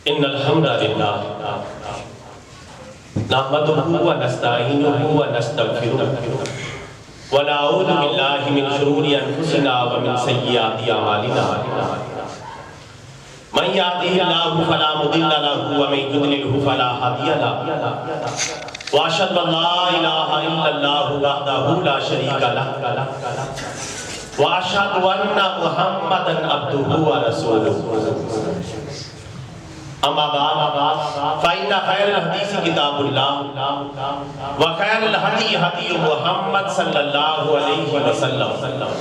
ان الحمد للہ نحمده ونستعینه ونستغفره ونعوذ باللہ من شرور انفسنا ومن سیئات اعمالنا من یهده اللہ فلا مضل له ومن یضلل فلا ہادی له واشهد ان لا الہ الا اللہ وحدہ لا شریک له واشهد ان محمدا عبدہ ورسولہ اما بعد فإن خیر الحدیث کتاب اللہ وخیر الہدی ہدی محمد صلی اللہ علیہ وسلم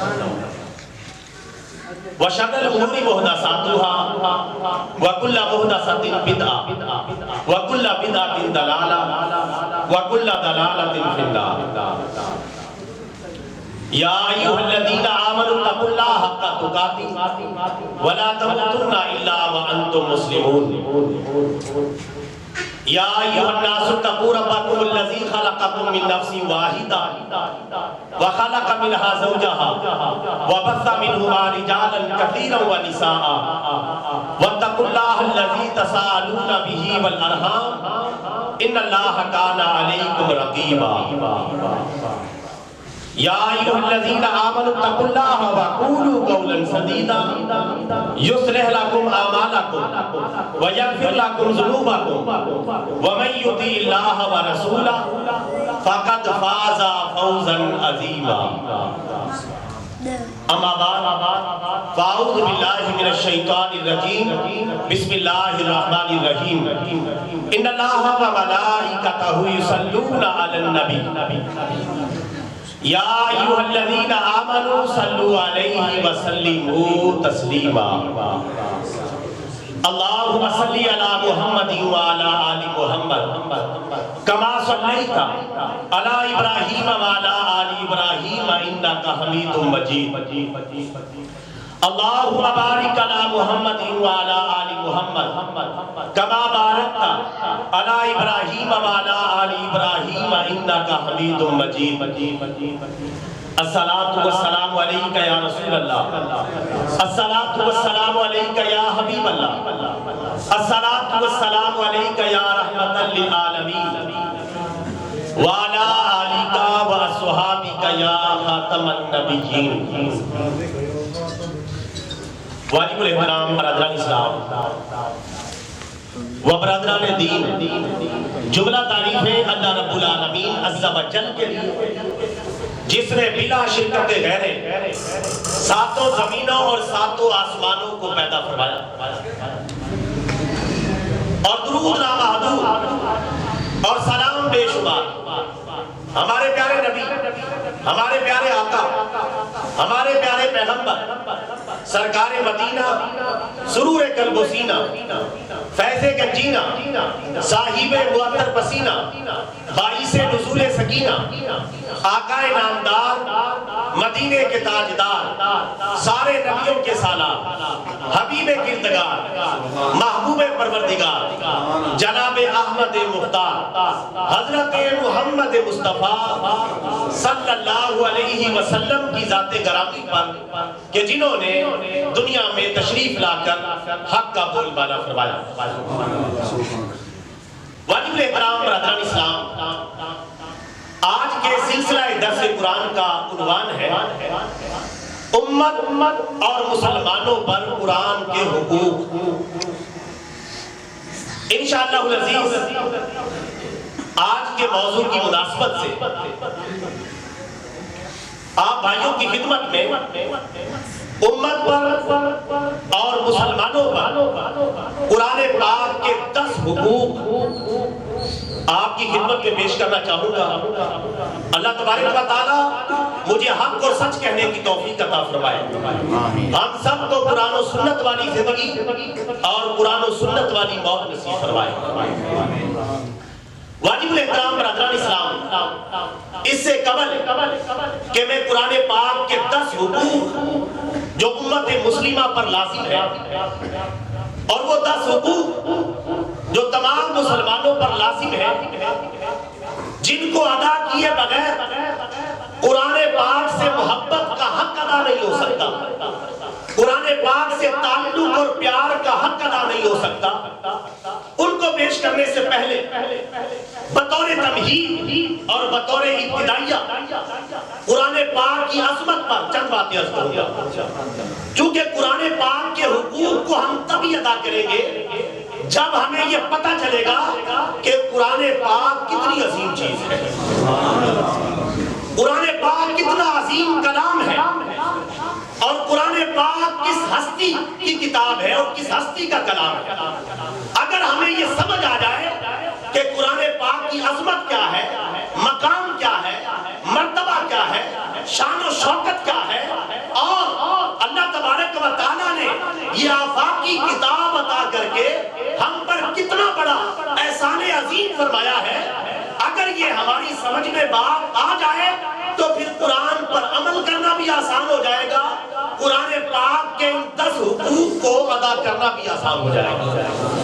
وشر الامور محدثاتها وكل محدثة بدعة وكل بدعة ضلالة وكل ضلالة في النار یا ایھا الذین آمنوا اتقوا اللہ حق تقاته ولا تموتن الا وانتم مسلمون یا ایھا الناس اتقوا ربکم الذی خلقکم من نفس واحدہ وخلق منها زوجها وبث منهما رجالا كثيرا ونساء واتقوا اللہ الذی تساءلون به والارحام ان اللہ کان علیکم رقیبا یا ایھا الذین آمنوا اتقوا اللہ وقولوا قولا سدیدا یصلح لکم اعمالکم ویغفر لکم ذنوبکم ومن یطع اللہ ورسولہ فقد فاز فوزا عظیما اما بعد فاعوذ باللہ من الشیطان الرجیم بسم اللہ الرحمن الرحیم ان اللہ وملائکتہ یصلون علی النبی یا ایھا الذین آمنوا صلوا علیہ وسلموا تسلیما اللہم صلی علی محمد وعلی آل محمد کما صلیت علی ابراہیم وعلی آل ابراہیم انک حمید مجید اللہم بارک علی محمد وعلی آل محمد کما بارکت علی ابراہیم وعلی آل ابراہیم انک حمید مجید الصلاۃ والسلام علیک یا رسول اللہ الصلاۃ والسلام علیک یا حبیب اللہ الصلاۃ والسلام علیک یا رحمۃ للعالمین وعلی آلک واصحابک یا خاتم النبیین واجب الاحترام برادران اسلام و برادران دین، جملہ تعریفیں اللہ رب العالمین عز و جل کے لیے جس نے بلا شرکت غیرے ساتوں زمینوں اور ساتوں آسمانوں کو پیدا فرمایا اور درود لامحدود اور سلام بے شمار ہمارے پیارے نبی، ہمارے پیارے آقا، ہمارے پیارے پیغمبر سرکار مدینہ، سرور قلب و سینہ، فیض گنجینہ، صاحب معطر پسینہ، باعث نزول سکینہ، آقا نامدار، مدینے کے تاجدار، سارے نبیوں کے سالار، حبیب کردگار، محبوب پروردگار، جناب احمد مختار، حضرت محمد مصطفیٰ صلی اللہ علیہ وسلم کی ذات گرامی پر کہ جنہوں نے دنیا میں تشریف لا کر حق کا بول بالا فرمایا۔ واجب الاحترام برادران اسلام، آج کے سلسلہ درس قرآن کا عنوان ہے امت اور مسلمانوں پر قرآن کے حقوق۔ انشاءاللہ العزیز آج کے موضوع کی مناسبت سے آپ بھائیوں کی خدمت میں امت پر اور مسلمانوں پر قرآن پاک کے 10 حقوق آپ کی خدمت میں پیش کرنا چاہوں گا۔ اللہ تبارک و تعالی مجھے حق اور سچ کہنے کی توفیق عطا فرمائے، ہم سب کو قرآن و سنت والی زندگی اور قرآن و سنت والی موت نصیب فرمائے۔ واجب الاحترام برادران اسلام، اس سے قبل کہ میں قرآن پاک کے 10 حقوق جو امت مسلمہ پر لازم ہے اور وہ 10 حقوق جو تمام مسلمانوں پر لازم ہے جن کو ادا کیے بغیر قرآن پاک سے محبت کا حق ادا نہیں ہو سکتا، قرآن پاک سے تعلق اور پیار کا حق ادا نہیں ہو سکتا، ان کو پیش کرنے سے پہلے بطور تمہید اور بطور ابتدائیہ قرآن پاک کی عظمت پر چند باتیں عرض کروں گا، چونکہ قرآن پاک کے حقوق کو ہم تبھی ادا کریں گے جب ہمیں یہ پتہ چلے گا کہ قرآن پاک کتنی عظیم چیز ہے، قرآن پاک کتنا عظیم کلام ہے، اور قرآن پاک کس ہستی کی کتاب ہے اور کس ہستی کا کلام ہے۔ اگر ہمیں یہ سمجھ آ جائے کہ قرآن پاک کی عظمت کیا ہے، مقام کیا ہے، مرتبہ کیا ہے، شان و شوکت کیا ہے، اور اللہ تبارک و تعالیٰ نے یہ آفاقی کتاب عطا کر کے ہم پر کتنا بڑا احسان عظیم فرمایا ہے، اگر یہ ہماری سمجھ میں بات آ جائے تو پھر قرآن پر عمل کرنا بھی آسان ہو جائے گا، قرآن پاک کے 10 حقوق کو ادا کرنا بھی آسان ہو جائے گا۔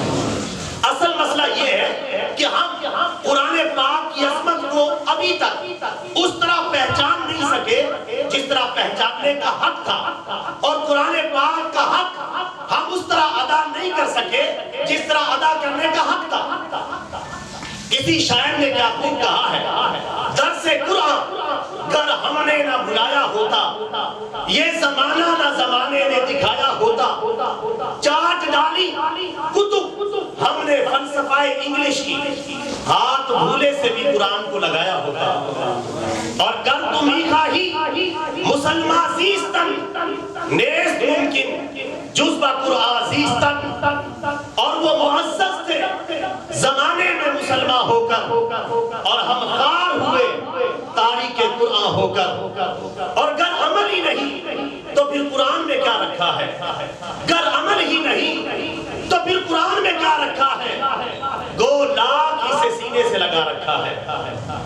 اصل مسئلہ یہ ہے کہ ہم قرآن پاک کی عظمت کو ابھی تک اس طرح پہچان نہیں سکے جس طرح پہچاننے کا حق تھا، اور قرآن پاک کا حق ہم اس طرح ادا نہیں کر سکے جس طرح ادا کرنے کا حق تھا۔ کسی شاعر نے کیا خوب کہا ہے، درس قرآن گر ہم نے نہ بھلایا ہوتا، یہ زمانہ نہ زمانے نے دکھایا ہوتا، چاٹ ڈالی کتب ہم نے فلسفہ انگلش کی، ہاتھ بھولے سے بھی قرآن کو لگایا ہوتا، اور گر تم ہی خواہی مسلمان زیستن نیست ممکن جزبہ قرآن زیستن، اور وہ معزز تھے زمانے میں مسلمان ہو کر، اور ہم خار ہوئے تاریخ قرآن ہو کر، اور گر عمل ہی نہیں تو پھر قرآن میں کیا رکھا ہے، گر عمل ہی نہیں تو پھر قرآن میں کیا رکھا ہے، گو لاکھ اسے سینے سے لگا رکھا ہے۔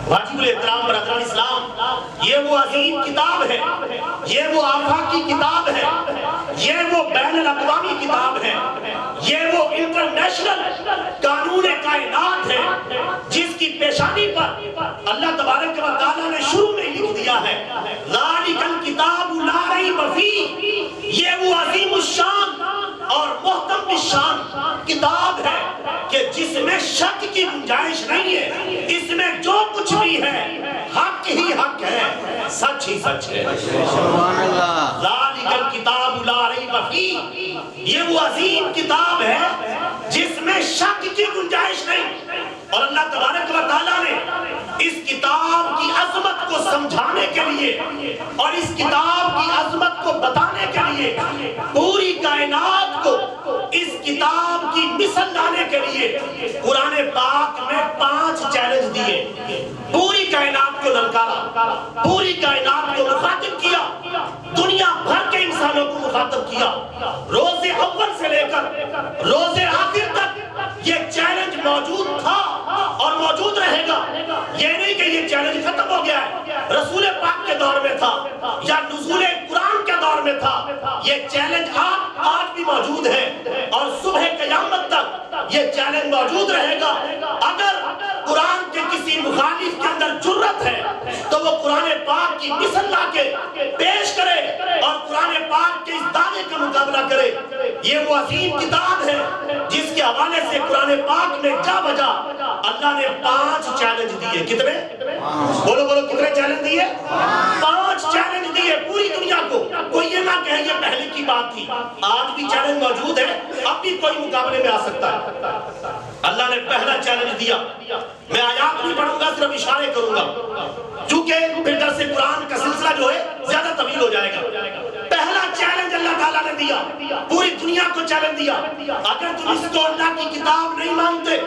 واجب الاحترام برادران اسلام، یہ وہ عظیم کتاب ہے، یہ وہ آفاقی کتاب ہے، یہ وہ بین الاقوامی کتاب ہے، یہ وہ انٹرنیشنل قانون کائنات ہے جس کی پیشانی پر اللہ تبارک و تعالیٰ نے شروع میں لکھ دیا ہے ذالک الکتاب لا ریب فیہ، یہ وہ عظیم الشان اور محتم الشان کتاب ہے کہ جس میں شک کی گنجائش نہیں ہے، اس میں جو کچھ بھی ہے حق ہی حق ہے، سچ ہی سچ ہے۔ ذالک الکتاب لا ریب فیہ، یہ وہ عظیم کتاب ہے جس میں شک کی گنجائش نہیں، اور اللہ تبارک و تعالیٰ نے اس کتاب کی عظمت کو سمجھانے کے لیے اور اس کتاب کی عظمت کو بتانے کے لیے پوری کائنات کو اس کتاب کی مثل لانے کے لیے قرآن پاک میں 5 چیلنج دیے، پوری کائنات کو للکارا، پوری کائنات کو مخاطب کیا، دنیا بھر کے انسانوں کو مخاطب کیا، روز اول سے لے کر روز آخر تک یہ چیلنج موجود تھا اور موجود رہے گا۔ یہ نہیں کہ یہ چیلنج ختم ہو گیا ہے، رسول پاک کے دور میں تھا یا نزول قرآن کے دور میں تھا، یہ چیلنج آج بھی موجود ہے اور صبح قیامت تک یہ چیلنج موجود رہے گا۔ اگر قرآن کے کسی مخالف کے اندر جرت ہے تو وہ قرآن پاک کی مثل لا کے پیش کرے اور قرآن پاک کے اس دعوے کا مقابلہ کرے۔ یہ وہ عظیم کتاب ہے جس کے حوالے سے قرآن پاک میں جا بجا اللہ نے 5 چیلنج دیے۔ کتنے؟ بولو بولو، کتنے چیلنج دیے؟ 5 چیلنج دیے پوری دنیا کو۔ کوئی یہ نہ کہے یہ پہلے کی بات تھی، آج بھی چیلنج موجود ہے، اب بھی کوئی مقابلے میں آ سکتا ہے۔ اللہ نے پہلا چیلنج دیا، میں آیات نہیں پڑھوں گا، صرف اشارے کروں گا چونکہ پھر درس قرآن کا سلسلہ جو ہے زیادہ طویل ہو جائے گا۔ پہلا چیلنج اللہ تعالیٰ نے دیا، پوری دنیا کو چیلنج دیا، اگر تم اس کو اللہ کی کتاب نہیں مانتے،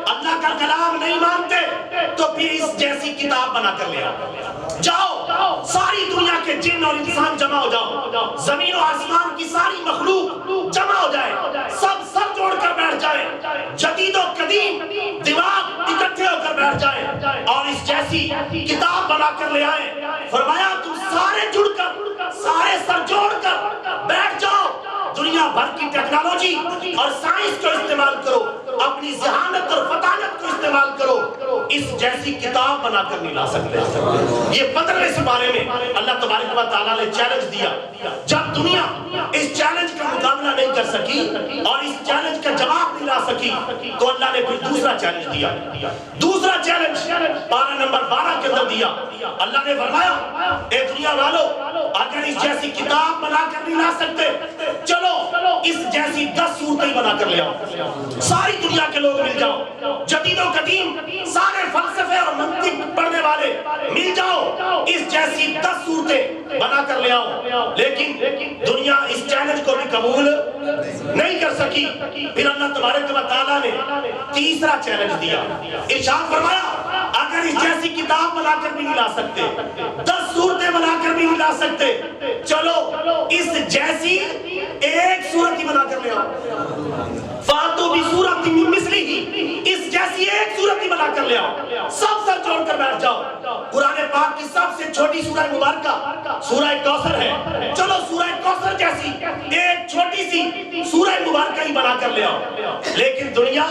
اللہ کا کلام نہیں مانتے تو پھر اس جیسی کتاب بنا کر لے آؤ۔ جاؤ ساری دنیا کے جن اور انسان جمع ہو جاؤ، زمین و آسمان کی ساری مخلوق جمع ہو جائے، سب سر جوڑ کر بیٹھ جائے، جدید و قدیم دماغ اکٹھے ہو کر بیٹھ جائے اور اس جیسی کتاب بنا کر لے آئے۔ فرمایا تم سارے جڑ کر، سارے سر جوڑ کر بیٹھ جاؤ، دنیا بھر کی ٹیکنالوجی اور سائنس کو استعمال کرو، اپنی ذہانت اور فطانت کو استعمال کرو، اس جیسی جیسی کتاب بنا کر نہیں لا سکتے. یہ 15ویں سپارے میں اللہ تبارک و تعالیٰ نے چیلنج دیا. جب دنیا اس چیلنج کا مقابلہ نہیں کر سکی اور اس چیلنج کا جواب نہیں لا سکی تو اللہ نے پھر دوسرا چیلنج دیا. دوسرا چیلنج پارہ نمبر 12 کے اندر دیا. اللہ نے فرمایا اے دنیا والو اگر اس جیسی کتاب بنا کر نہیں لا سکتے چلو اس جیسی 10 صورتیں بنا کر لے آؤ. ساری دنیا کے لوگ مل جاؤ, جدید و قدیم سارے فلسفے اور منطق پڑھنے والے مل جاؤ, اس جیسی 10 صورتیں بنا کر لے آؤ. لیکن دنیا اس چیلنج کو بھی قبول نہیں کر سکی. پھر اللہ تبارک و تعالیٰ نے تیسرا چیلنج دیا. ارشاد فرمایا اگر اس جیسی کتاب بنا کر بھی نہیں لا سکتے 10 صورتیں بنا کر بھی نہیں لا سکتے چلو اس جیسی ایک صورت ہی بنا کر لے آؤ. فاتو بھی صورت من مثلی ہی, اس جیسی ایک صورت ہی بنا کر لے آؤ. سب سر جوڑ کر بیٹھ جاؤ. قرآن پاک کی سب سے چھوٹی سورہ مبارکہ سورہ کوثر ہے. چلو سورہ کوثر جیسی ایک چھوٹی سی سورہ مبارکہ ہی بنا کر لے آؤ. لیکن دنیا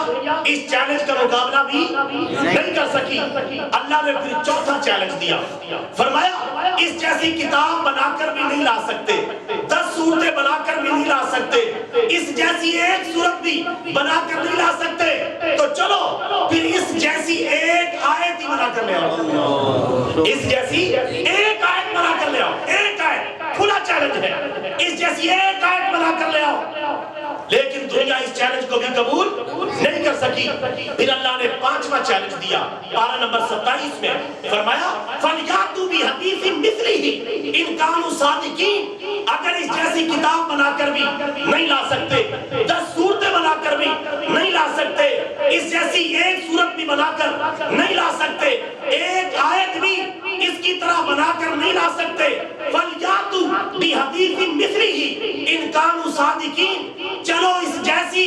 اس چیلنج کا مقابلہ بھی نہیں کر سکی. اللہ نے پھر چوتھا چیلنج دیا. فرمایا اس جیسی کتاب بنا کر بھی نہیں لا سکتے, 10 صورتیں بنا کر بھی نہیں لا سکتے, اس جیسی ایک صورت بھی بنا کر نہیں لا سکتے تو چلو پھر اس جیسی ایک آیت ہی بنا کر لے آؤ. اس جیسی ایک آیت بنا کر لے آؤ. ایک آیت کھلا چیلنج ہے, اس جیسی ایک آیت بنا کر لے آؤ. لیکن دنیا اس چیلنج کو بھی قبول نہیں کر سکی. پھر اللہ نے 5واں چیلنج دیا. پارہ نمبر 27 میں فرمایا فَلْيَأْتُوا بِحَدِيثٍ مِثْلِهِ إِن كَانُوا صَادِقِينَ. اگر اس جیسی کتاب بنا کر بھی نہیں لا سکتے, 10 صورتیں بنا کر بھی نہیں لا سکتے, اس جیسی ایک صورت بھی بنا کر نہیں لا سکتے, ایک آیت بھی اس کی طرح بنا کر نہیں لا سکتے, فَلْيَأْتُوا بِحَدِيثٍ مِثْلِهِ إِن كَانُوا صَادِقِينَ. چلو اس جیسی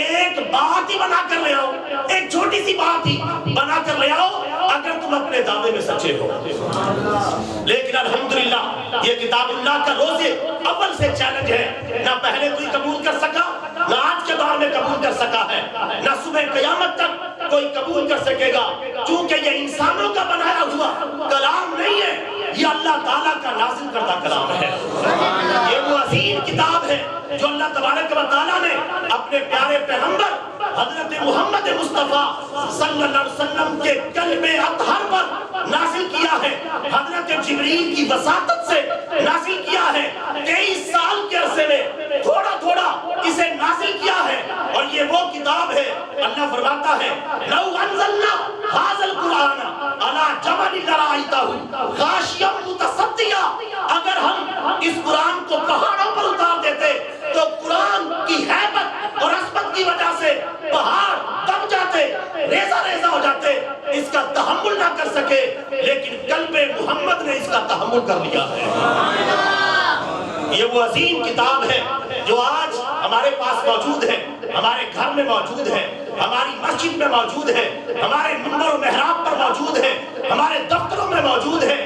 ایک بات ہی بنا کر لے آؤ, ایک چھوٹی سی بات ہی بنا کر لے آؤ اگر تم اپنے دعوے میں سچے ہو. لیکن الحمدللہ یہ کتاب اللہ کا روز اول سے چیلنج ہے. نہ پہلے کوئی قبول کر سکا, نہ آج کے دور میں قبول کر سکا ہے, نہ صبح قیامت تک کوئی قبول کر سکے گا, چونکہ یہ انسانوں کا بنایا ہوا کلام نہیں ہے, یہ اللہ تعالیٰ کا نازل کردہ کلام ہے. یہ وہ عظیم کتاب ہے جو اللہ تبارک و تعالیٰ نے اپنے پیارے پیغمبر حضرت محمد مصطفیٰ صلی اللہ علیہ وسلم کے قلب اطہر پر نازل کیا ہے. حضرت جبریل کی وساطت سے نازل کیا ہے. 23 سال کے عرصے میں تھوڑا تھوڑا اسے نازل کیا ہے, اور یہ وہ کتاب ہے. اللہ فرماتا ہے لو انزلنا ھذا القرآن علی جبل لرأیتہ خاشعا متصدعا. اگر ہم اس قرآن کو پہاڑوں پر اتار دیتے تو قرآن کی ہیبت اور عظمت کی وجہ سے پہاڑ دب جاتے, ریزہ ریزہ ہو جاتے, اس کا تحمل نہ کر سکے. لیکن قلب محمد نے اس کا تحمل کر لیا ہے. یہ وہ عظیم کتاب ہے جو آج ہمارے پاس موجود ہے, ہمارے گھر میں موجود ہے, ہماری مسجد میں موجود ہے, ہمارے منبر و محراب پر موجود ہے, ہمارے دفتروں میں موجود ہے.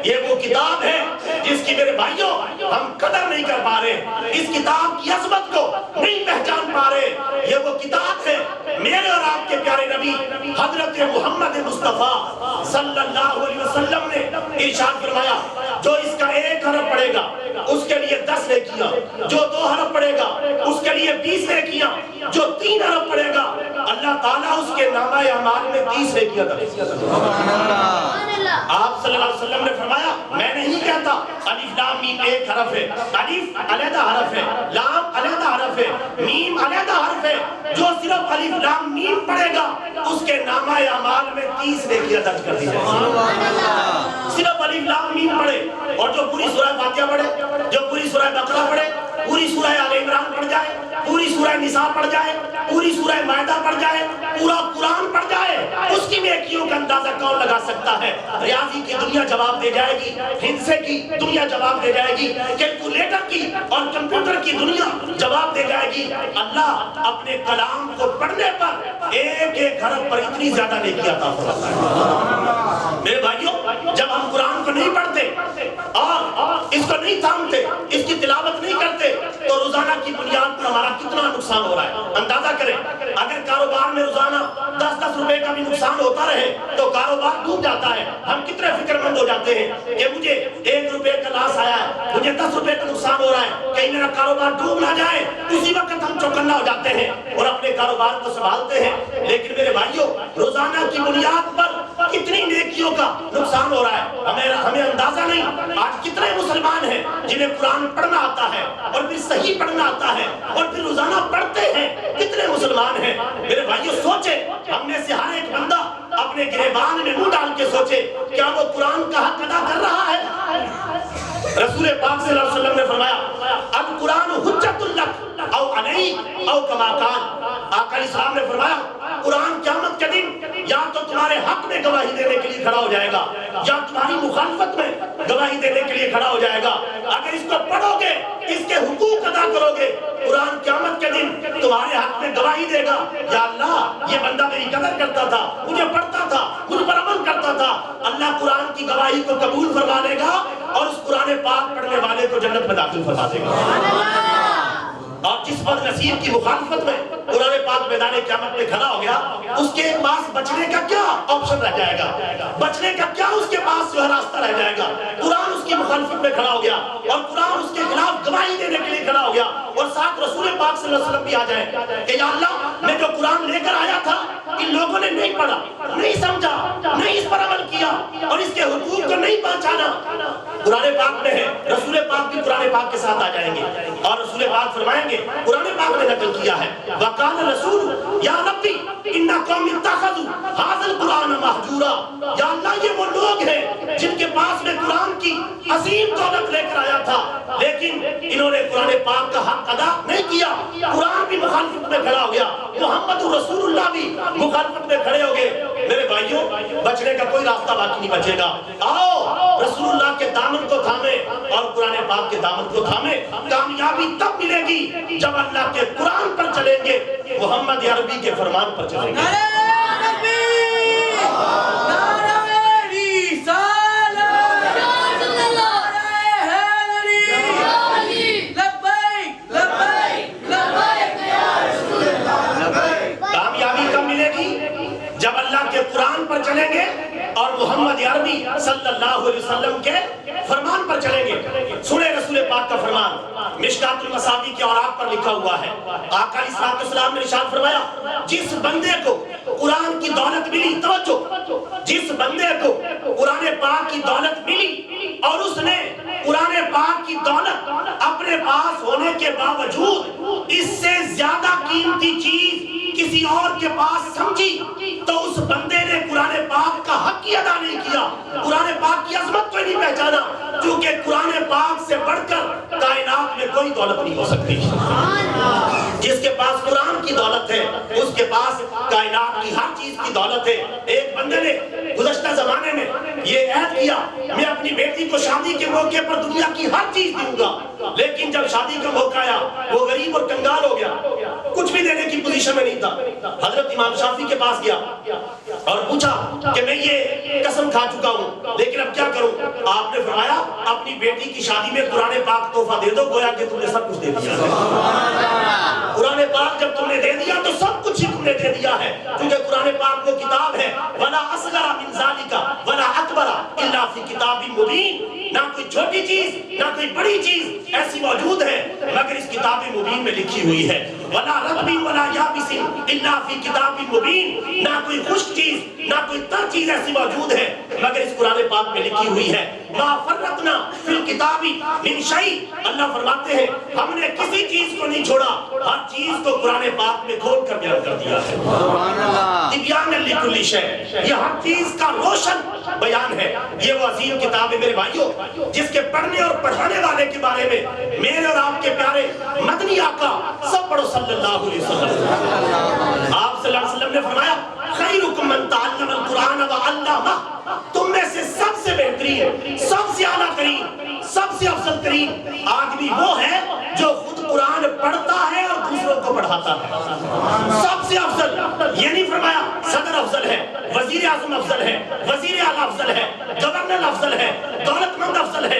یہ وہ کتاب ہے جس کی میرے بھائیوں ہم قدر نہیں کر پا رہے, اس کتاب کی عظمت کو نہیں پہچان پا رہے. یہ وہ کتاب ہے میرے اور آپ کے پیارے نبی حضرت محمد مصطفیٰ صلی اللہ علیہ وسلم نے ارشاد فرمایا جو اس کا 1 حرف پڑھے گا اس کے لیے 10 نیکیاں, جو 2 حرف پڑھے گا اس کے لیے 20 نیکیاں, جو 3 حرف پڑھے گا اللہ تعالیٰ اس کے نامہ اعمال میں 30 نیکیاں دے. آپ صلی اللہ علیہ وسلم نے فرمایا میں نہیں کہتا الف لام میم 1 حرف ہے, الف علیحدہ حرف ہے, لام علیحدہ حرف ہے, میم علیحدہ حرف ہے. جو صرف الف لام میم پڑھے گا اس کے نامہ اعمال میں 30 نیکیاں درج کر دی جائیں. صرف الف لام میم پڑھے, اور جو پوری سورہ فاتحہ پڑھے, جو پوری سورہ بقرہ پڑھے, پوری سورہ آل عمران پڑھ جائے, پوری سورہ نساء پڑھ جائے, پوری سورہ مائدہ پڑھ جائے, پورا قرآن پڑھ جائے, اس کی نیکیوں کا اندازہ کون لگا سکتا ہے؟ ریاضی کی دنیا جواب دے جائے گی, ہندسے کی دنیا جواب دے جائے گی, کیلکولیٹر کی اور کمپیوٹر کی دنیا جواب دے جائے گی. اللہ اپنے کلام کو پڑھنے پر 1 حرف پر اتنی زیادہ نیکی عطا فرماتا ہے. میرے بھائیوں جب ہم قرآن کو نہیں پڑھتے اور اس کو نہیں تھامتے، اس کی تلاوت نہیں کرتے، تو روزانہ کی بنیاد پر ہمارا کتنا نقصان ہو رہا ہے اندازہ کریں۔ اگر کاروبار میں روزانہ 10 روپے کا بھی نقصان ہوتا رہے تو کاروبار ڈوب جاتا ہے۔ ہم کتنے فکر مند ہو جاتے ہیں کہ مجھے 1 روپے کا لاس آیا ہے، مجھے 10 روپے کا نقصان ہو رہا ہے، کہیں میرا کاروبار ڈوب نہ جائے، اسی وقت ہم چوکنا ہو جاتے ہیں اور اپنے کاروبار کو سنبھالتے ہیں۔ لیکن میرے بھائیوں، روزانہ کی بنیاد پر کتنی نیکیوں کا نقصان ہو رہا ہے، ہمیں اندازہ نہیں۔ آج کتنے مسلمان ہیں جنہیں قرآن پڑھنا آتا ہے اور پھر صحیح پڑھنا آتا ہے اور پھر روزانہ پڑھتے ہیں، کتنے مسلمان ہیں؟ میرے بھائیوں سوچیں، ہم میں سے ہر ایک بندہ اپنے گریبان میں منہ ڈال کے سوچے، کیا وہ قرآن کا حق ادا کر رہا ہے؟ رسول پاک صلی اللہ علیہ وسلم نے فرمایا القرآن حجت لک او علیک او کما قال۔ آقا علیہ السلام نے فرمایا قرآن قیامت کے دن یا تو تمہارے حق میں گواہی دینے کے لیے کھڑا ہو جائے گا یا تمہاری مخالفت میں گواہی دینے کے لیے کھڑا ہو جائے گا۔ اگر اس کو پڑھو گے، اس کے حقوق ادا کرو گے، قرآن قیامت کے دن تمہارے حق میں گواہی دے گا، یا اللہ یہ بندہ میری قدر کرتا تھا، مجھے پڑھتا تھا، مجھ پر عمل کرتا تھا۔ اللہ قرآن کی گواہی کو قبول فرما لے گا اور اس قرآن پاک پڑھنے والے کو جنت میں داخل فرما دے گا۔ اور جس بد نصیب کی مخالفت میں قرآن پاک میدان قیامت میں کھڑا ہو گیا، اس کے پاس بچنے کا کیا آپشن رہ جائے گا؟ بچنے کا کیا اس کے پاس جو ہے راستہ رہ جائے گا؟ قرآن اس کی مخالفت میں کھڑا ہو گیا اور قرآن اس کے خلاف گواہی دینے کے لیے کھڑا ہو گیا، اور ساتھ رسول پاک صلی اللہ علیہ وسلم بھی آ جائے کہ یا اللہ میں جو قرآن لے کر آیا تھا ان لوگوں نے نہیں پڑھا، نہیں سمجھا، نہیں اس پر عمل کیا اور اس کے حقوق کو نہیں پہچانا۔ قرآن پاک میں ہے، رسول پاک بھی قرآن پاک کے ساتھ آ جائیں گے اور رسول پاک فرمائیں گے، قرآن پاک نے نقل کیا ہے وقال رسول یا ربی ان قوم اتخذوا هذا القرآن مہجورا۔ یا اللہ یہ وہ لوگ ہیں جن کے پاس میں قرآن کی عظیم دولت لے کر آیا تھا، لیکن انہوں نے قرآن پاک کا حق ادا نہیں کیا، قرآن بھی مخالفت میں کھڑا ہو گیا، محمد رسول اللہ بھی مخالفت میں کھڑے ہو گئے۔ میرے بھائیوں بچنے کا کوئی راستہ باقی نہیں بچے گا۔ آؤ رسول اللہ کے دامن کو تھامے اور قرآن پاک کے دامن کو تھامے۔ کامیابی تب ملے گی جب اللہ کے قرآن پر چلیں گے، محمد عربی کے فرمان پر چلیں گے۔ کامیابی کب ملے گی؟ جب اللہ کے قرآن پر چلیں گے اور محمد عربی صلی اللہ علیہ وسلم کے فرمان پر چلیں گے۔ سنیں رسول پاک کا فرمان، مشکات المصابیح کے اوراق پر لکھا ہوا ہے۔ آقا علیہ السلام نے ارشاد فرمایا جس بندے کو قرآن کی دولت ملی، توجہ، جس بندے کو قرآن پاک کی دولت ملی اور اس نے قرآن پاک کی دولت اپنے پاس ہونے کے باوجود اس سے زیادہ قیمتی چیز کسی اور کے پاس سمجھی تو اس بندے نے قرآن پاک کا حق ہی ادا نہیں کیا، قرآن پاک کی عظمت کو نہیں پہچانا، کیونکہ قرآن پاک سے بڑھ کر کائنات میں کوئی دولت نہیں ہو سکتی۔ جس کے پاس قرآن کی دولت ہے اس کے پاس کائنات کی ہر چیز کی دولت ہے۔ ایک بندے نے گزشتہ زمانے میں یہ عہد کیا میں اپنی بیٹی کو شادی کے موقع پر دنیا کی ہر چیز دوں گا، لیکن جب شادی کا موقع آیا وہ غریب اور کنگال ہو گیا، کچھ بھی دینے کی پوزیشن میں نہیں تھا۔ حضرت امام شافعی کے پاس گیا اور پوچھا کہ میں یہ قسم کھا چکا ہوں لیکن اب کیا کروں؟ آپ نے فرمایا اپنی بیٹی کی شادی میں قرآن پاک تحفہ دے دو، گویا کہ تم نے سب کچھ دے دیا۔ قرآن پاک جب تم نے دے دیا تو سب کچھ ہی تم نے دے دیا ہے، کیونکہ قرآن پاک وہ کتاب ہے وَلَا أَصْغَرَ مِنْ ذَلِكَ وَلَا أَكْبَرَ إِلَّا فِي كِتَابٍ مُبِينٍ۔ نہ کوئی چھوٹی چیز نہ کوئی بڑی چیز ایسی موجود ہے مگر اس کتاب مبین میں لکھی ہوئی ہے۔ وَلَا رَطْبٍ وَلَا يَابِسٍ إِلَّا فِي كِتَابٍ مُبِينٍ۔ نہ کوئی خشک چیز نہ کوئی تر چیز ایسی موجود ہے مگر اس قرآن پاک میں لکھی ہوئی ہے۔ مَا فَرَّطْنَا فِي الْكِتَابِ مِنْ شَيْءٍ۔ اللہ فرماتے ہیں ہم نے کسی چیز کو نہیں چھوڑا، ہر چیز کو قرآن پاک میں کھول کر بیان کر دیا ہے۔ تبیان لکل شیء، یہ ہر چیز کا روشن بیان ہے۔ یہ وہ عظیم کتاب ہے میرے بھائیوں جس کے پڑھنے اور پڑھانے والے کے بارے میں میرے اور آپ کے پیارے مدنی آقا سب پڑھو صلی اللہ علیہ وسلم، آپ صلی اللہ علیہ وسلم نے فرمایا خیرکم من تعلم القرآن وعلمہ، تم میں سے سب سے بہترین، سب سے اعلیٰ ترین، سب سے افضل ترین آدمی وہ ہے جو خود قرآن پڑھتا ہے اور دوسروں کو پڑھاتا ہے۔ سب سے افضل یہ نہیں فرمایا صدر افضل ہے، وزیر اعظم افضل ہے، وزیر اعلیٰ افضل ہے، گورنر افضل ہے، دولت مند افضل ہے،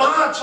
5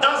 10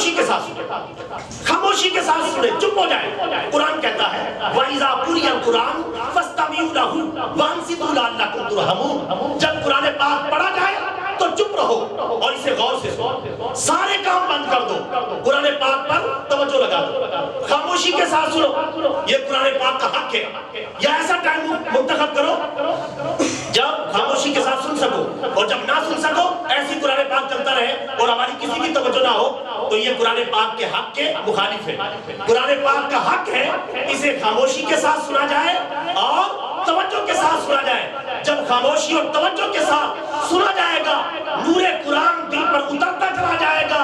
خاموشی کے ساتھ سنیں، خاموشی کے ساتھ سنیں، چپ ہو جائیں۔ قرآن کہتا ہے وَإِذَا قُرِئَ الْقُرْآنُ فَاسْتَمِعُوا لَهُ وَأَنصِتُوا لَعَلَّكُمْ تُرْحَمُونَ۔ جب قرآن پاک پڑھا جائے تو چپ رہو اور اسے غور سے سنو، سارے کام بند کر دو، قرآن پاک پر توجہ لگا دو، خاموشی کے ساتھ سنو۔ یہ قرآن پاک کا حق ہے۔ یا ایسا ٹائم منتخب کرو جب خاموشی کے ساتھ سن سکو، اور جب نہ سن سکو ایسی قرآن پاک چلتا رہے اور ہماری کسی کی توجہ نہ ہو، تو یہ قرآن پاک کے حق کے مخالف ہے۔ قرآن پاک کا حق ہے اسے خاموشی کے ساتھ سنا جائے اور توجہ کے ساتھ سنا جائے۔ جب خاموشی اور توجہ کے ساتھ سنا جائے گا، نور قرآن دل پر اترتا چلا جائے گا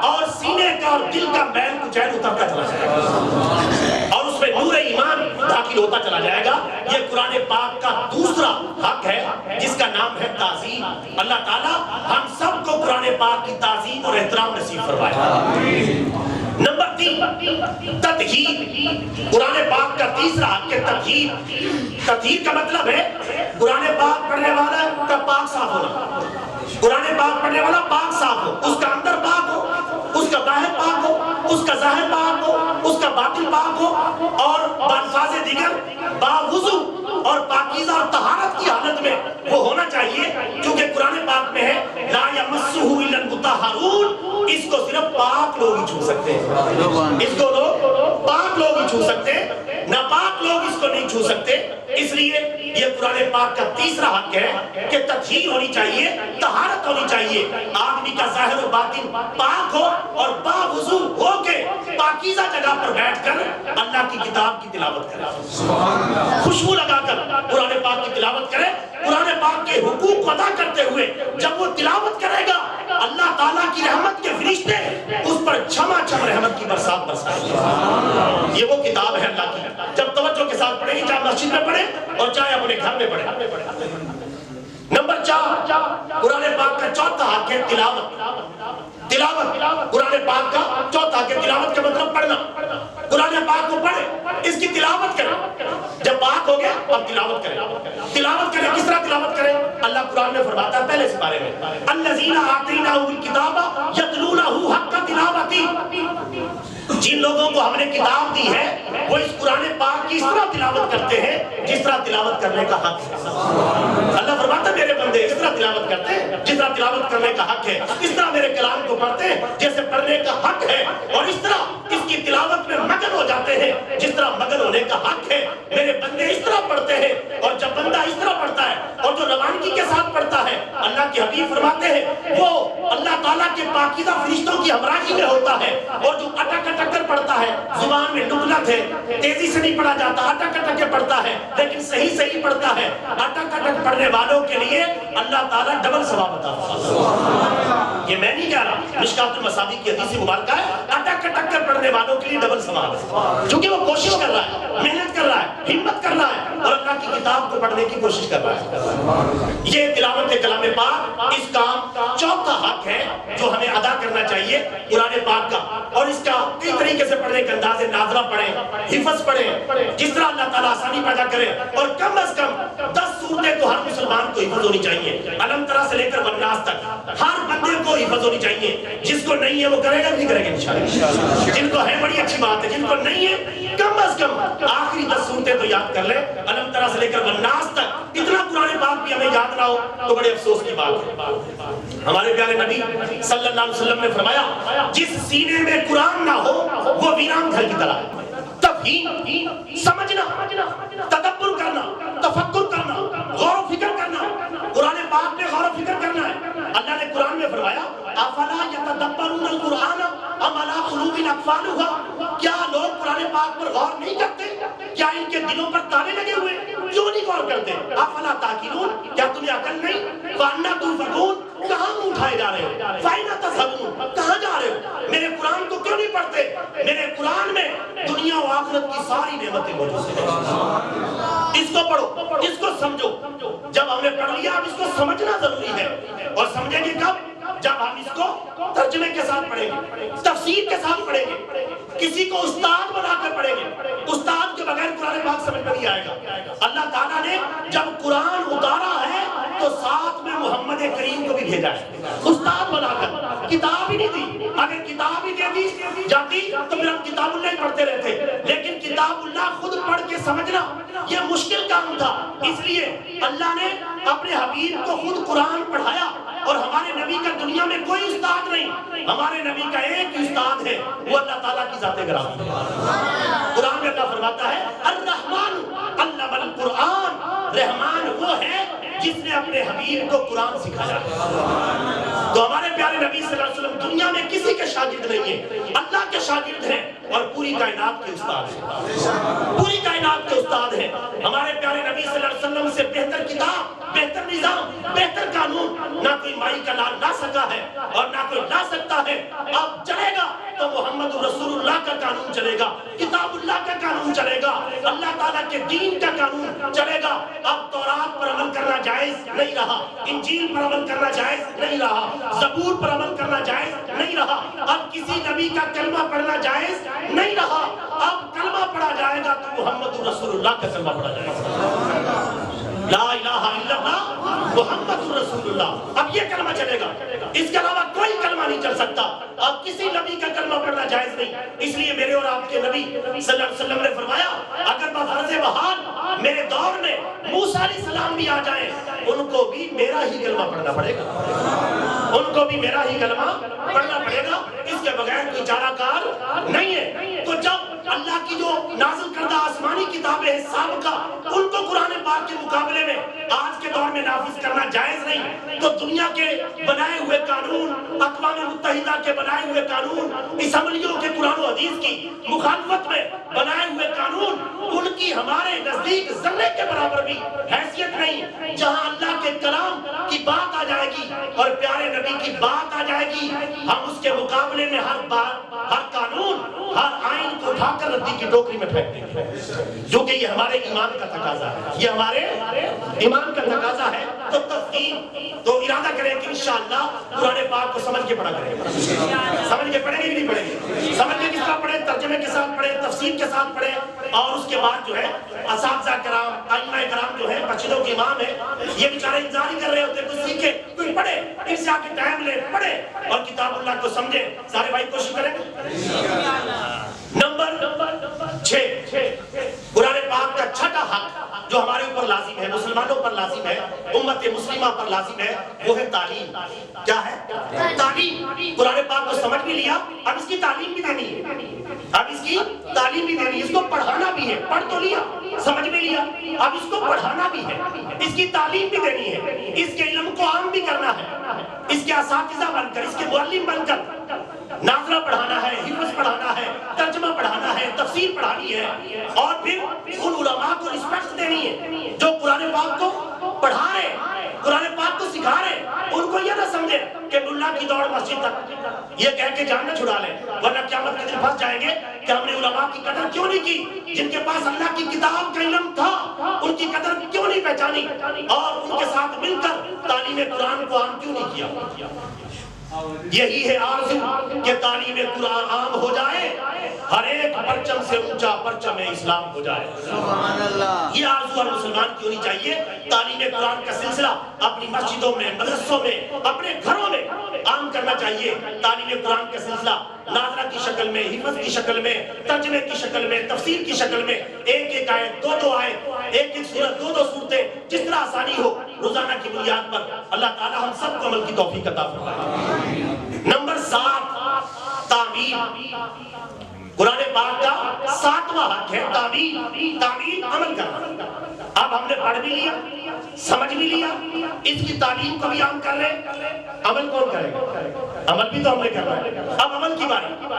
اور سینے کا اور دل کا میل کچیل اترتا چلا جائے گا اور اس میں نور ایمان داخل ہوتا چلا جائے گا۔ یہ قرآن پاک کا دوسرا حق ہے جس کا نام ہے تعظیم۔ اللہ تعالیٰ ہم سب کو قرآن پاک کی تعظیم اور احترام نصیب فرمائے۔ نمبر 3 تطہیر۔ قرآن پاک کا تیسرا حق ہے تطہیر۔ تطہیر کا مطلب ہے قرآن پاک پڑھنے والا کا پاک صاف ہونا۔ قرآن پاک پڑھنے والا پاک صاف ہو، اس کا اندر پاک ہو، اس کا باہر پاک ہو، اس کا ظاہر پاک ہو، اس کا باطن پاک ہو، اور بالفاظ دیگر باوضو اور پاکیزہ اور طہارت کی حالت میں وہ ہونا چاہیے، کیونکہ قرآن پاک میں ہے لا یمسہ الا المطہرون، اس کو صرف پاک لوگ ہی چھو سکتے ہیں، اس کو لوگ پاک لوگ ہی چھو سکتے ہیں، ناپاک لوگ اس کو نہیں چھو سکتے۔ اس لیے یہ قرآن پاک کا تیسرا حق ہے کہ تطہیر ہونی چاہیے، طہارت ہونی چاہیے، آدمی کا ظاہر و باطن پاک ہو اور باوضو ہو کے پاکیزہ جگہ پر بیٹھ کر اللہ کی کتاب کی تلاوت کرے، خوشبو لگا کر قرآن پاک کی تلاوت کرے، قرآن پاک کے حقوق کو ادا کرتے ہوئے جب وہ تلاوت کرے گا اللہ تعالیٰ کی رحمت کے فرشتے اس پر چھما چھم رحمت کی برسات برسائیں گے۔ یہ وہ کتاب ہے اللہ کی، جب توجہ کے ساتھ پڑھیں گے، چاہے مسجد میں پڑھیں اور چاہے اپنے گھر میں پڑھیں۔ نمبر 4 قرآن پاک کا چوتھا حق ہے تلاوت۔ تلاوت قرآن پاک کا چوتھا حق ہے۔ تلاوت کا مطلب پڑھنا، قرآن پاک کو پڑھیں، اس کی تلاوت کریں۔ جب پاک ہو گیا اب تلاوت کریں۔ تلاوت کریں، کس طرح تلاوت کریں؟ اللہ قرآن میں فرماتا ہے پہلے سپارے میں الذین آتیناہم الکتاب یتلونہ حق تلاوتہ، جن لوگوں کو ہم نے کتاب دی ہے وہ اس قرآن پاک کی اس طرح تلاوت کرتے ہیں جس طرح تلاوت کرنے کا حق ہے۔ اللہ فرماتا ہے میرے بندے اس طرح تلاوت کرتے ہیں جس طرح تلاوت کرنے کا حق ہے، اس طرح میرے کلام کو پڑھتے ہیں جیسے پڑھنے کا حق ہے، اور اس طرح اس کی تلاوت میں مگن ہو جاتے ہیں جس طرح مگن ہونے کا حق ہے۔ میرے بندے اس طرح پڑھتے ہیں، اور جب بندہ اس طرح پڑھتا ہے اور جو روانگی کے ساتھ پڑھتا ہے، اللہ کے حبیب فرماتے ہیں وہ اللہ تعالیٰ کے پاکیزہ فرشتوں کی ہمراہی میں ہوتا ہے، اور جو اٹک اٹک کر پڑھتا ہے، زبان میں نکلت ہے، تیزی سے نہیں پڑھا جاتا، اٹک اٹک کے پڑھتا ہے لیکن صحیح صحیح پڑھتا ہے، اٹک اٹک پڑھنے والوں کے لیے اللہ تعالیٰ ڈبل ثواب عطا فرماتا ہے۔ یہ میں نہیں کہہ رہا، مشکات المصابیح کی حدیث مبارکہ ہے اٹک اٹک کر پڑھنے والوں کے لیے ڈبل ثواب ہے، کیونکہ وہ کوشش کر رہا ہے، محنت کر رہا ہے، ہمت کر رہا ہے اور اللہ کی کتاب کو پڑھنے کی کوشش کر رہا ہے۔ یہ تلاوت کلام پاک اس کا چوتھا حق ہے جو ہمیں ادا کرنا چاہیے قرآن پاک کا، اور اس کا کئی طریقے سے پڑھنے کے انداز ناظرہ پڑھیں، حفظ پڑھیں، جس طرح اللہ تعالیٰ آسانی پیدا کرے، اور کم از کم 10 سورتیں تو ہر مسلمان کو حفظ ہونی چاہیے، علم ترا سے لے کر والناس تک ہر بندے کو حفظ ہونی چاہیے۔ جس کو نہیں ہے وہ کرے گا نہیں کرے گا انشاءاللہ، جن کو ہے بڑی اچھی بات ہے، جن کو نہیں ہے کم از کم آخری 10 سورتیں تو یاد کر لیں، علم ترا سے لے کر والناس تک۔ اتنا قرآن پاک بھی ہمیں یاد نہ ہو تو بڑے افسوس کی بات ہے۔ ہمارے پیارے نبی صلی اللہ علیہ وسلم نے فرمایا جس سینے میں قرآن نہ ہو وہ ویران گھر کی طرح ہے۔ تفہیم سمجھنا، تدبر کرنا، تفکر کرنا، غور و فکر کرنا، قرآن پاک میں غور و فکر کرنا ہے۔ اللہ نے قرآن میں فرمایا افلا یتدبرون القرآن ام علی قلوب اقفالها، کیا لوگ قرآن پاک پر غور نہیں کرتے؟ کیا ان کے دلوں پر تالے لگے ہوئے؟ کیوں نہیں غور کرتے؟ افلا تعقلون، کیا تمہیں عقل نہیں؟ فانا تنفقون، کہاں اٹھائے جا رہے ہو؟ فائنا تذهبون، کہاں جا رہے ہو؟ میرے قرآن کو کیوں نہیں پڑھتے؟ میرے قرآن میں دنیا و آخرت کی ساری نعمتیں موجود ہیں، اس کو پڑھو، اس کو سمجھو۔ جب ہم نے پڑھ لیا اب اس کو سمجھنا ضروری ہے، اور سمجھیں گے کب؟ جب ہم اس کو ترجمے کے ساتھ پڑھیں گے، تفسیر کے ساتھ پڑھیں گے، کسی کو استاد بنا کر پڑھیں گے۔ استاد کے بغیر قرآن پاک سمجھ میں نہیں آئے گا۔ اللہ تعالیٰ نے جب قرآن اتارا ہے تو ساتھ میں محمد کریم کو بھی بھیجا ہے استاد بنا کر، کتاب ہی نہیں دی۔ اگر کتاب ہی دے دی جاتی تو پھر ہم کتاب اللہ ہی پڑھتے رہتے، لیکن کتاب اللہ خود پڑھ کے سمجھنا یہ مشکل کام تھا، اس لیے اللہ نے اپنے حبیب کو خود قرآن پڑھایا، اور ہمارے نبی کا دنیا میں کوئی استاد نہیں، ہمارے نبی کا ایک استاد ہے، وہ اللہ تعالیٰ کی ذات گرامی ہے۔ قرآن میں اللہ فرماتا ہے الرحمن علم القرآن، رحمان وہ ہے جس نے اپنے حبیب کو قرآن سکھایا۔ تو ہمارے پیارے نبی صلی اللہ علیہ وسلم دنیا میں کسی کے شاگرد نہیں ہیں، اللہ کے شاگرد ہیں اور پوری کائنات کے استاد ہیں، پوری کائنات کے استاد ہیں۔ ہمارے پیارے نبی صلی اللہ علیہ وسلم سے بہتر کتاب، بہتر نظام، بہتر قانون نہ کوئی مائی کا لال لا سکا ہے اور نہ کوئی لا سکتا ہے۔ اب چلے گا تو محمد رسول اللہ کا قانون چلے گا، کتاب اللہ کا قانون چلے گا، اللہ تعالیٰ کے دین کا قانون چلے گا۔ اب تورات پر عمل کرنا جائز نہیں رہا، انجیل پر عمل کرنا جائز نہیں رہا، زبور پر عمل کرنا جائز نہیں رہا، اب کسی نبی کا کلمہ پڑھنا جائز نہیں رہا۔ اب کلمہ پڑھا جائے گا تو محمد رسول اللہ کا کلمہ پڑھا جائے گا، لا الہ الا اللہ محمد رسول اللہ، اب یہ کلمہ چلے گا، اس کے علاوہ کوئی کلمہ نہیں چل سکتا، اب کسی نبی کا کلمہ پڑھنا جائز نہیں۔ اس لیے میرے اور آپ کے نبی صلی اللہ علیہ وسلم نے فرمایا اگر بفرض محال میرے دور میں موسیٰ علیہ السلام بھی آ جائیں ان کو بھی میرا ہی کلمہ پڑھنا پڑے گا، ان کو بھی میرا ہی کلمہ پڑھنا پڑے گا، اس کے بغیر کوئی چارہ کار نہیں ہے۔ تو جب اللہ کی جو نازل کردہ آسمانی کتابیں ہیں سابقہ، ان کو قرآن پاک کے مقابلے میں آج کے دور میں نافذ کرنا جائز نہیں، تو دنیا کے بنائے ہوئے قانون، اقوام متحدہ کے بنائے ہوئے قانون، اسمبلیوں کے قرآن و حدیث کی مخالفت میں بنائے ہوئے قانون، ان کی ہمارے نزدیک ذرے کے برابر بھی حیثیت نہیں۔ جہاں اللہ کے کلام کی بات آ جائے گی اور پیارے نبی کی بات آ جائے گی، ہم اس کے مقابلے میں ہر بات، ہر قانون، ہر آئین کو اٹھا کر ردی کی ٹوکری میں پھینک دیں گے، جو کہ یہ ہمارے ایمان کا تقاضا ہے، یہ ہمارے ایمان کا تقاضا ہے۔ تو تفہیم، تو ارادہ کریں کہ انشاءاللہ قرآن پاک کو سمجھ کے پڑھا کریں، سمجھ کے پڑھیں گے کہ نہیں پڑھیں گے، سمجھ کے کس طرح پڑھیں، ترجمے کے ساتھ پڑھیں، تفسیر کے ساتھ پڑھیں، اور اس کے بعد جو ہے اساتذہ کرام، ائمہ کرام جو ہے مسجدوں کے امام ہیں، یہ بیچارے انتظار ہی کر رہے ہوتے کوئی سیکھے، کوئی پڑھے، ان سے آ کے ٹائم لے، پڑھے اور کتاب اللہ کو سمجھے۔ سارے بھائی کوشش کریں گے۔ نمبر 6، قرآن پاک کا چھٹا حق جو ہمارے اوپر لازم ہے، مسلمانوں پر لازم ہے، امت مسلمہ پر لازم ہے، وہ ہے تعلیم۔ کیا ہے؟ تعلیم۔ قرآن پاک کو سمجھ بھی لیا، اب اس کی تعلیم بھی دینی ہے، اب اس کی تعلیم بھی دینی ہے، اس کو پڑھانا بھی ہے، پڑھ تو لیا، سمجھ بھی لیا، اب اس کو پڑھانا بھی ہے، اس کی تعلیم بھی دینی ہے، اس کے علم کو عام بھی کرنا ہے، اس کے اساتذہ بن کر، اس کے معلم بن کر ناظرہ پڑھانا ہے، حفظ پڑھانا ہے، ترجمہ پڑھانا ہے، تفسیر پڑھانی ہے، اور پھر ان علماء کو رسپیکٹ دینی ہے جو قرآن پاک کو پڑھا رہے، قرآن پاک کو سکھا رہے۔ ان کو یہ نہ سمجھے کہ ملا کی دوڑ مسجد تک، یہ کہہ کے جان نہ چھڑا لیں، ورنہ قیامت کے دن پھنس جائیں گے کہ ہم نے علماء کی قدر کیوں نہیں کی، جن کے پاس اللہ کی کتاب کا علم تھا، ان کی قدر کیوں نہیں پہچانی، اور ان کے ساتھ مل کر تعلیم قرآن کو عام کیوں نہیں کیا۔ یہی ہے آرزو کہ تعلیم قرآن عام ہو جائے، ہر ایک پرچم سے اونچا پرچم اسلام ہو جائے۔ یہ آرزو ہر مسلمان کی ہونی چاہیے۔ تعلیم قرآن کا سلسلہ اپنی مسجدوں میں، مدرسوں میں، اپنے گھروں میں عام کرنا چاہیے۔ تعلیم قرآن کا سلسلہ ناظرہ کی شکل میں، حفظ کی شکل میں، ترجمے کی شکل میں، تفسیر کی شکل میں، ایک ایک آیت، دو دو آیت، ایک ایک سورت، دو دو سورتیں، جس طرح آسانی ہو روزانہ کی بنیاد پر اللہ تعالی ہم سب کو عمل کی توفیق عطا فرمائے۔ نمبر 7، تعمیل۔ قرآن پاک کا 7واں حق ہے تعمیل، تعمیل عمل کرنا۔ اب ہم نے پڑھ بھی لیا، سمجھ بھی لیا، اس کی تعلیم کو بھی عام کر رہے، عمل کون کرے گا؟ عمل بھی تو ہم نے کرنا ہے۔ اب عمل کی باری،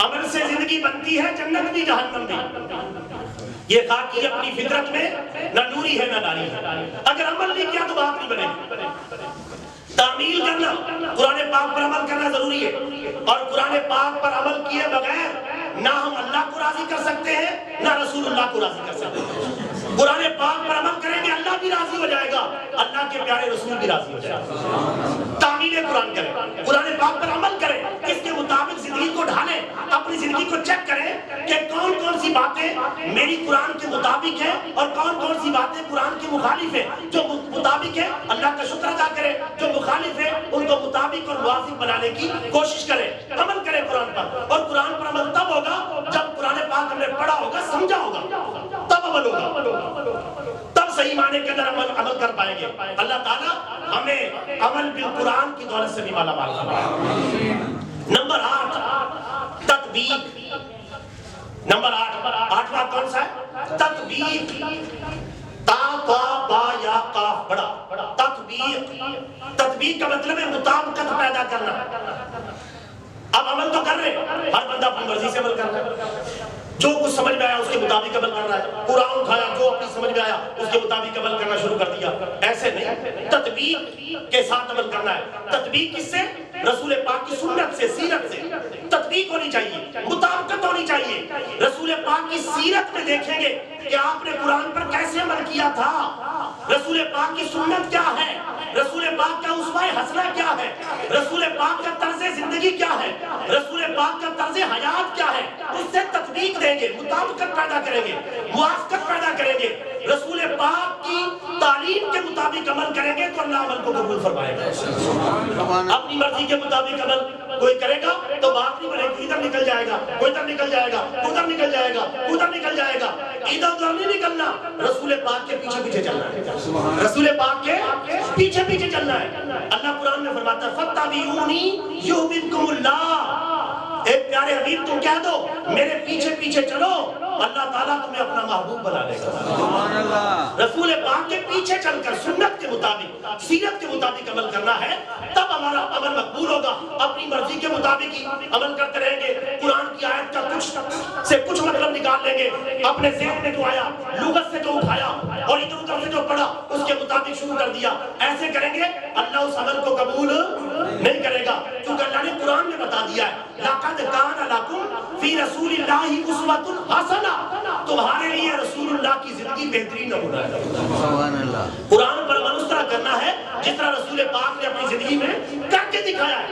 عمل سے زندگی بنتی ہے، جنت بھی جہنم بھی۔ یہ خاکی اپنی فطرت میں نہ نوری ہے نہ ناری ہے، اگر عمل نہیں کیا تو بات نہیں بنے گی۔ تعمیل کرنا، قرآن پاک پر عمل کرنا ضروری ہے، اور قرآن پاک پر عمل کیے بغیر نہ ہم اللہ کو راضی کر سکتے ہیں نہ رسول اللہ کو راضی کر سکتے ہیں۔ قرآن پاک پر عمل کریں گے اللہ بھی راضی ہو جائے گا، اللہ کے پیارے رسول بھی راضی ہو جائے. تعمیل قرآن کریں, قرآن پاک پر عمل کریں, اس کے مطابق زندگی کو ڈھالیں, اپنی زندگی کو چیک کریں کہ کون کون سی باتیں میری قرآن کے مطابق ہیں اور کون کون سی باتیں قرآن کے مخالف ہیں. جو مطابق ہے اللہ کا شکر ادا کریں, جو مخالف ہے ان کو مطابق اور موافق بنانے کی کوشش کریں, عمل کریں قرآن پر. اور قرآن پر عمل تب ہوگا جب قرآن پاک ہم نے پڑھا ہوگا, سمجھا ہوگا, تب عمل ہوگا, تب صحیح معنی کے اندر عمل کر پائیں گے. اللہ تعالیٰ ہمیں عمل بالقرآن کی دولت سے بھی مالا مال فرمائے. نمبر 8 تطبیق. نمبر 8واں کون سا ہے؟ تطبیق. تا تا با یا قاف بڑا. تطبیق. تطبیق کا مطلب ہے مطابقت پیدا کرنا. اب عمل تو کر رہے ہیں, ہر بندہ اپنی مرضی سے عمل کر رہا ہے, جو کچھ سمجھ میں آیا اس کے مطابق عمل کر رہا ہے. قرآن اٹھایا, جو اپنی سمجھ میں آیا اس کے مطابق عمل کرنا شروع کر دیا. ایسے نہیں, تطبیق کے ساتھ عمل کرنا ہے. تطبیق کس سے؟ رسول پاک کی سنت سے, سیرت سے. تطبیق ہونی چاہیے, مطابقت ہونی چاہیے. رسول پاک کی سیرت میں دیکھیں گے کہ آپ نے قرآن پر کیسے عمل کیا تھا. رسول پاک کی سنت کیا ہے, رسول پاک کا اسوہ حسنہ کیا ہے, رسول پاک کا طرز زندگی کیا ہے, رسول پاک کا طرز حیات کیا ہے. اس سے تطبیق دیں گے, مطابقت پیدا کریں گے, موافقت پیدا کریں گے. رسول پاک کی تعلیم کے مطابق عمل کریں گے تو اللہ عمل کو قبول فرمائے گا. اپنی مرضی کے مطابق عمل کوئی کرے گا تو بات نہیں بنے گی, ادھر نکل جائے گا, کوئی ادھر نکل جائے گا, ادھر نکل جائے گا, ادھر نکل جائے گا. ادھر ادھر نہیں نکلنا, رسول پاک کے پیچھے پیچھے چلنا ہے, رسول پاک کے پیچھے پیچھے چلنا ہے. اللہ قرآن میں فرماتا ہے فَاتَّبِعُونِی یُحْبِبْکُمُ اللَّهُ. اے پیارے حبیب تم کہہ دو میرے پیچھے پیچھے چلو, اللہ تعالیٰ تمہیں اپنا محبوب بنا لے گا. رسول پاک کے پیچھے چل کر سنت کے مطابق, سیرت کے مطابق عمل کرنا ہے, تب ہمارا عمل مقبول ہوگا. اپنی مرضی کے مطابق ہی عمل کرتے رہیں گے, قرآن کی آیت کا کچھ سے کچھ مطلب نکال لیں گے, اپنے ذہن میں جو آیا, لغت سے جو اٹھایا اور ادھر ادھر سے جو پڑھا اس کے مطابق شروع کر دیا. ایسے کریں گے اللہ اس عمل کو قبول نہیں کرے گا, کیونکہ اللہ نے قرآن میں بتا دیا ہے لَقَدْ كَانَ لَكُمْ فِي رَسُولِ اللَّهِ أُسْوَةٌ حَسَنَةٌ. تمہارے لیے رسول اللہ کی زندگی بہترین نمونہ ہے. قرآن پر عمل اس طرح کرنا ہے جس طرح رسول پاک نے اپنی زندگی میں کر کے دکھایا ہے.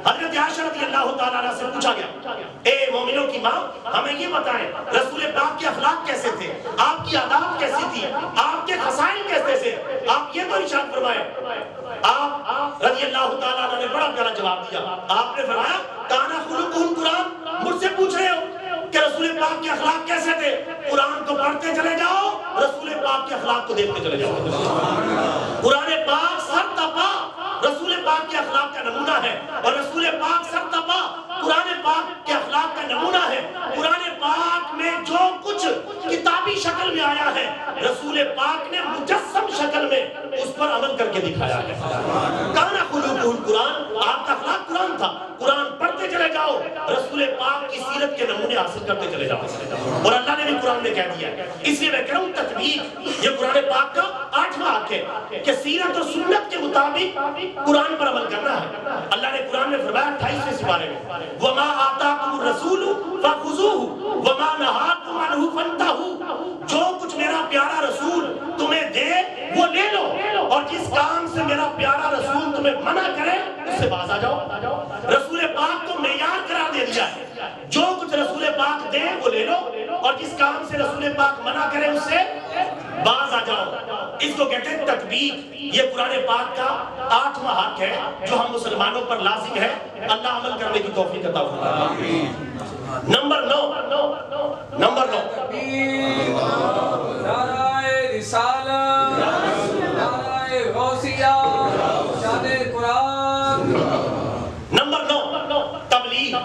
حضرت عائشہ رضی اللہ تعالیٰ عنہ سے پوچھا گیا, اے مومنوں کی ماں ہمیں یہ بتائیں رسول پاک کے اخلاق کیسے تھے, آپ کی عادات کیسی تھی, آپ کے خصائل کیسے تھے, آپ یہ تو ارشاد فرمائیں. آپ رضی اللہ تعالیٰ عنہ نے بڑا پیارا جواب دیا. آپ نے فرمایا کانا خلقہم قرآن. مجھ سے پوچھ رہے ہو کہ رسول پاک کے اخلاق کیسے تھے, قرآن کو پڑھتے چلے جاؤ, رسول پاک کے اخلاق کو دیکھتے چلے جاؤ. قرآن پاک سر تپا رسول پاک کے اخلاق کا نمونہ ہے, اور رسول پاک سر تپا قرآن پاک کے اخلاق کا نمونہ ہے. قرآن پاک میں جو کچھ کتابی شکل میں آیا ہے رسول پاک نے مجسم شکل میں اس پر عمل کر کے دکھایا ہے. کانا خلقہم قرآن, آپ کا اخلاق قرآن تھا, قرآن پڑھتے چلے جاؤ, رسول پاک کی سیرت کے نمونے حاصل کرتے چلے جاؤ. اور اللہ نے بھی قرآن میں کہہ دیا ہے, اس لیے میں کہہ رہا ہوں تطبیق یہ قرآن پاک کا 8واں حق ہے کہ سیرت اور سنت کے مطابق قرآن پر عمل کرنا ہے. اللہ نے قرآن میں فرمایا 28ویں سپارے میں وَمَا آتَاكُمُ الرَّسُولُ فَخُذُوهُ وَمَا نَهَاكُمْ عَنْهُ فَانْتَهُوا. جو کچھ میرا پیارا رسول تمہیں دے وہ لے لو, اور جس کام سے میرا پیارا رسول تمہیں منع کرے اس سے باز آ جاؤ. رسول پاک کو معیار قرار دے دیا ہے, جو کچھ رسول پاک دے وہ لے لو, اور جس کام سے رسول پاک منع کرے اس سے باز آ جاؤ. اس کو کہتے ہیں تطبیق. یہ قرآن پاک کا 8واں حق ہے جو ہم مسلمانوں پر لازم ہے. اللہ عمل کرنے کی توفیق عطا فرمائے. نمبر 9 نعرہ رسالت, نعرہ غوثیہ, شان قرآن. نمبر 9 تبلیغ.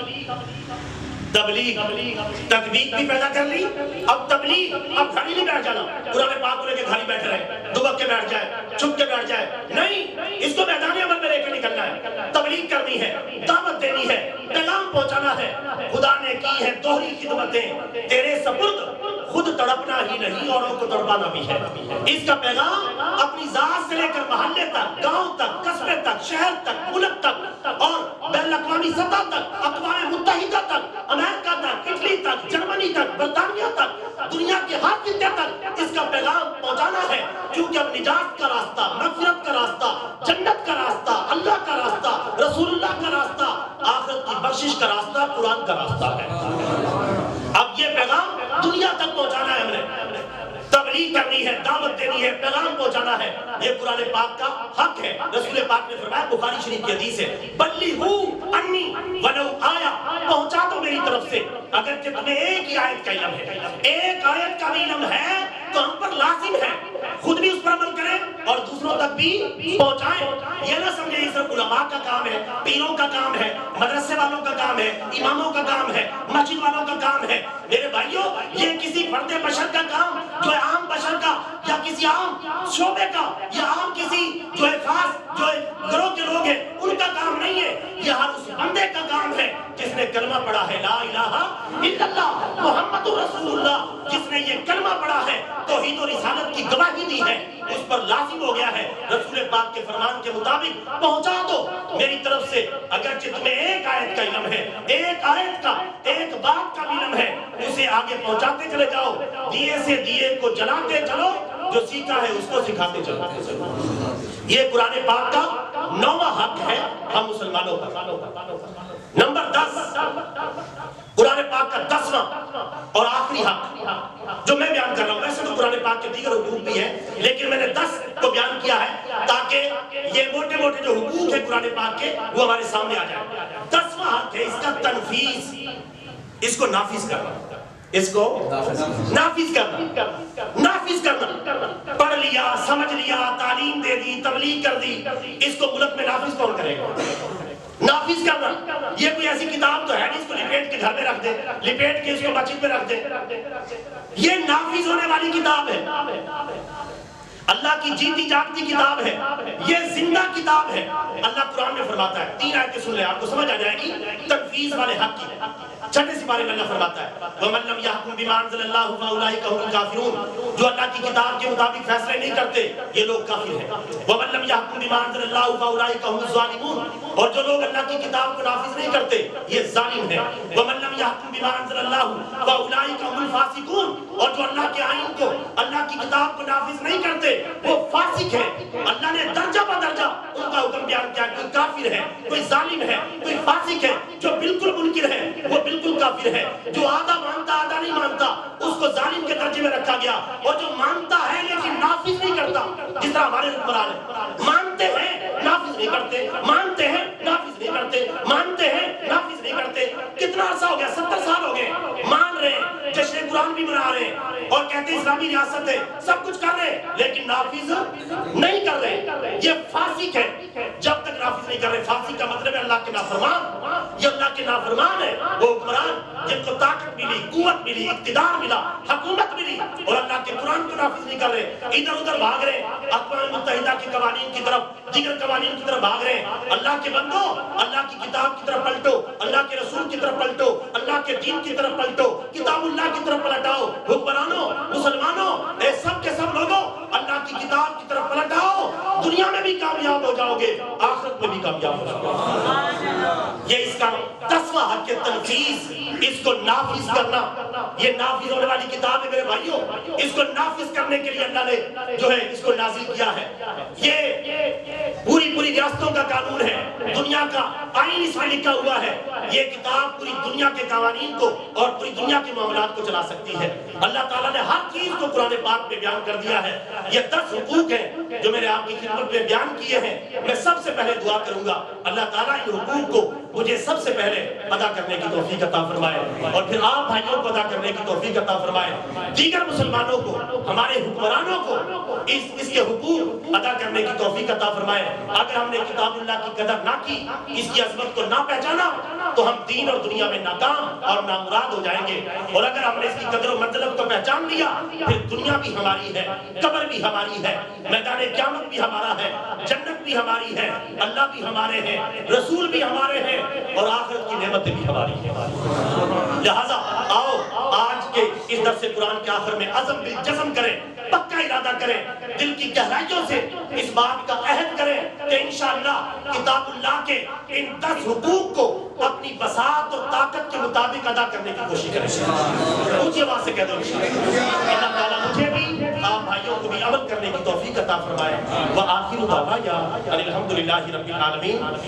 تطبیق بھی پیدا کر لی. اب تبلیغ, اب گھر ہی نہیں بیٹھ جانا, قرآن پاک کو لے کے گھر ہی بیٹھ رہے, دبک کے بیٹھ جائے, چھپ کے بیٹھ جائے, نہیں, اس کو میدان عمل میں لے کے نکلنا ہے. تبلیغ کرنی ہے, دعوت دینی ہے, پیغام پہنچانا ہے. خدا نے کی ہے دوہری خدمتیں, تیرے سپرد خود تڑپنا ہی نہیں اوروں کو تڑپانا بھی ہے. اس کا پیغام اپنی ذات سے لے کر محلے تک, گاؤں تک, قصبے تک, شہر تک, ملک تک, اور بین الاقوامی سطح تک, اقوام متحدہ تک, امریکہ تک, اٹلی تک, جرمنی تک, برطانیہ تک, دنیا کے ہر خطے تک اس کا پیغام پہنچانا ہے. کیونکہ اب نجات کا راستہ, مغفرت بخشش کا راستہ قرآن کا راستہ ہے. اب یہ پیغام دنیا تک پہنچانا ہے، ہم نے تبلیغ کرنی ہے، دعوت دینی ہے، پیغام پہنچانا ہے. یہ قرآن پاک کا حق ہے. رسول پاک نے فرمایا، بخاری شریف کی حدیث ہے، بلغوا انی ولو آیا، پہنچا دو میری طرف سے اگر کہ تمہیں ایک ہی آیت کا علم ہے. ایک آیت کا بھی علم ہے تو ہم پر لازم ہے خود بھی اس پر عمل کریں اور دوسروں تک بھی پہنچائیں. یہ نہ سمجھیں یہ صرف علماء کا کام ہے، پیروں کا کام ہے، مدرسے والوں کا کام ہے، اماموں کا کام ہے، مسجد والوں کا کام ہے. میرے بھائیوں، یہ کسی فرد بشر کا کام جو ہے عام بشر کا یا کسی عام شعبے کا یا عام کسی جو ہے خاص جو ہے گروہ کے لوگ ہیں ان کا کام نہیں ہے. یہ ہر اس بندے کا کام ہے جس نے کلمہ پڑھا ہے لا الہ الا اللہ محمد رسول اللہ. جس نے یہ کلمہ پڑھا ہے، توحید و رسالت کی گواہی دی ہے، اس پر لازم ہو گیا ہے رسول پاک کے فرمان کے مطابق پہنچا دو میری طرف سے. اگرچہ تمہیں ایک آیت کا علم ہے، ایک آیت کا، ایک بات کا علم ہے، اسے آگے پہنچاتے چلے جاؤ. دیے سے دیے کو جلاتے چلو، جو سیکھا ہے اس کو سکھاتے چلو. یہ قرآن پاک کا 9واں حق ہے ہم مسلمانوں کا. نمبر 10، قرآن پاک کا 10واں اور آخری حق جو میں بیان کر رہا ہوں. ویسے تو قرآن پاک کے دیگر حقوق بھی ہیں، لیکن میں نے 10 کو بیان کیا ہے تاکہ یہ موٹے موٹے جو حقوق ہیں قرآن پاک کے وہ ہمارے سامنے آ جائیں. 10واں حق ہے اس کا تنفیذ، اس کو نافذ کرنا، اس کو نافذ کرنا. نافذ کرنا، پڑھ لیا، سمجھ لیا، تعلیم دے دی، تبلیغ کر دی، اس کو ملک میں نافذ کون کرے گا؟ نافذ کرنا. یہ کوئی ایسی کتاب تو ہے نہیں اس کو لپیٹ کے گھر میں رکھ دے، لپیٹ کے اس کو مسجد میں رکھ دے. یہ نافذ ہونے والی کتاب ہے، اللہ کی جیتی جاگتی کتاب ہے، یہ زندہ کتاب ہے. اللہ قرآن میں فرماتا ہے، 3 آیتیں سن لیں آپ کو سمجھ آ جائے گی تنفیذ والے حق کی. 6 سپارے میں اللہ فرماتا ہے، وَمَن لَّمْ يَحْكُم بِمَا أَنزَلَ اللَّهُ فَأُولَٰئِكَ هُمُ الْكَافِرُونَ. جو اللہ کی کتاب کے مطابق فیصلے نہیں کرتے یہ لوگ کافر ہیں. وَمَن لَّمْ يَحْكُم بِمَا أَنزَلَ اللَّهُ فَأُولَٰئِكَ هُمُ الظَّالِمُونَ. اور جو لوگ اللہ کی کتاب کو نافذ نہیں کرتے یہ ظالم ہیں. وَمَن لَّمْ يَحْكُم بِمَا أَنزَلَ اللَّهُ فَأُولَٰئِكَ هُمُ الْفَاسِقُونَ. اور جو اللہ کے آئین کو، اللہ کی کتاب کو نافذ نہیں کرتے وہ فاسق ہیں. اللہ نے درجہ بدرجہ ان کا حکم بیان کیا، کوئی کافر ہے، کوئی ظالم ہے، کوئی فاسق ہے. جو بالکل منکر ہے وہ بالکل کافر ہے. جو آدھا مانتا آدھا نہیں مانتا اس کو ظالم کے درجے میں رکھا گیا. اور جو مانتا ہے لیکن نافذ نہیں کرتا، جس طرح ہمارے حکمران ہیں، مانتے ہیں نافذ نہیں کرتے، مانتے ہیں نافذ نہیں کرتے، مانتے ہیں نافذ نہیں کرتے. کتنا عرصہ ہو گیا؟ 70 سال ہو گئے. مان رہے ہیں، جشن قرآن بھی منا رہے ہیں اور کہتے ہیں اسلامی ریاست ہے، سب کچھ کر رہے ہیں لیکن نافذ نہیں کر رہے. یہ فاسق ہے. جب تک نافذ نہیں کر رہے، فاسق کا مطلب ہے اللہ کے نافرمان. یہ اللہ کے نافرمان ہے وہ حکمران جن کو طاقت ملی، قوت ملی، اقتدار ملا، حکومت ملی اور اللہ کے قرآن کو نافذ نہیں کر رہے، ادھر ادھر بھاگ رہے، اقوام متحدہ کے قوانین کی طرف، دیگر قوانین کی طرف بھاگ رہے ہیں. اللہ کے بندو، اللہ کی کتاب کی طرف پلٹو، اللہ کے رسول کی طرف پلٹو، اللہ کے دین کی طرف پلٹو، کتاب اللہ کی طرف پلٹاؤ. حکمرانوں، مسلمانوں، اے سب کے سب لوگوں، اللہ کی کتاب کی طرف پلٹاؤ. دنیا میں بھی کامیاب ہو جاؤ گے، آخرت میں بھی کامیاب ہو جاؤ گے. یہ اس کا 10واں حق ہے، تنفیذ، اس کو نافذ کرنا. یہ نافذ ہونے والی کتاب ہے میرے بھائیوں. اس کو نافذ کرنے کے لیے اللہ نے جو ہے اس کو نازل کیا ہے. یہ پوری ریاستوں کا قانون ہے، دنیا کا آئین اس میں لکھا ہوا ہے. یہ کتاب پوری دنیا کے قوانین کو اور پوری دنیا کے معاملات کو چلا سکتی ہے. اللہ تعالیٰ نے ہر چیز کو قرآن پاک میں بیان کر دیا ہے. یہ 10 حقوق ہیں جو میں نے آپ کی خدمت میں بیان کیے ہیں. میں سب سے پہلے دعا کروں گا اللہ تعالیٰ ان حقوق کو مجھے سب سے پہلے ادا کرنے کی توفیق عطا فرمائے اور پھر آپ بھائیوں کو ادا کرنے کی توفیق عطا فرمائے. دیگر مسلمانوں کو، ہمارے حکمرانوں کو اس کے حقوق ادا کرنے کی توفیق عطا فرمائے. اگر ہم نے کتاب اللہ کی قدر نہ کی، اس کی عظمت کو نہ پہچانا تو ہم دین اور دنیا میں ناکام اور نامراد ہو جائیں گے. اور اگر ہم نے اس کی قدر و مطلب کو پہچان لیا، پھر دنیا بھی ہماری ہے، قبر بھی ہماری ہے، میدان قیامت بھی ہمارا ہے، جنت بھی ہماری ہے، اللہ بھی ہمارے ہیں، رسول بھی ہمارے ہیں اور آخرت کی نعمتیں بھی ہماری ہیں. لہذا آؤ آج کے اس درس قرآن کے آخر میں عزم بالجزم کریں، پکا ارادہ کریں، دل کی گہرائیوں سے اس بات کا عہد کریں کہ انشاءاللہ کتاب اللہ کے ان 10 حقوق کو اپنی بساط اور طاقت کے مطابق ادا کرنے کی کوشش کریں. اونچی آواز سے کہہ دو انشاءاللہ. اللہ تعالیٰ مجھے بھی آپ بھائیوں کو بھی عمل کرنے کی توفیق عطا فرمائے. وآخر دعوانا الحمدللہ رب العالمین.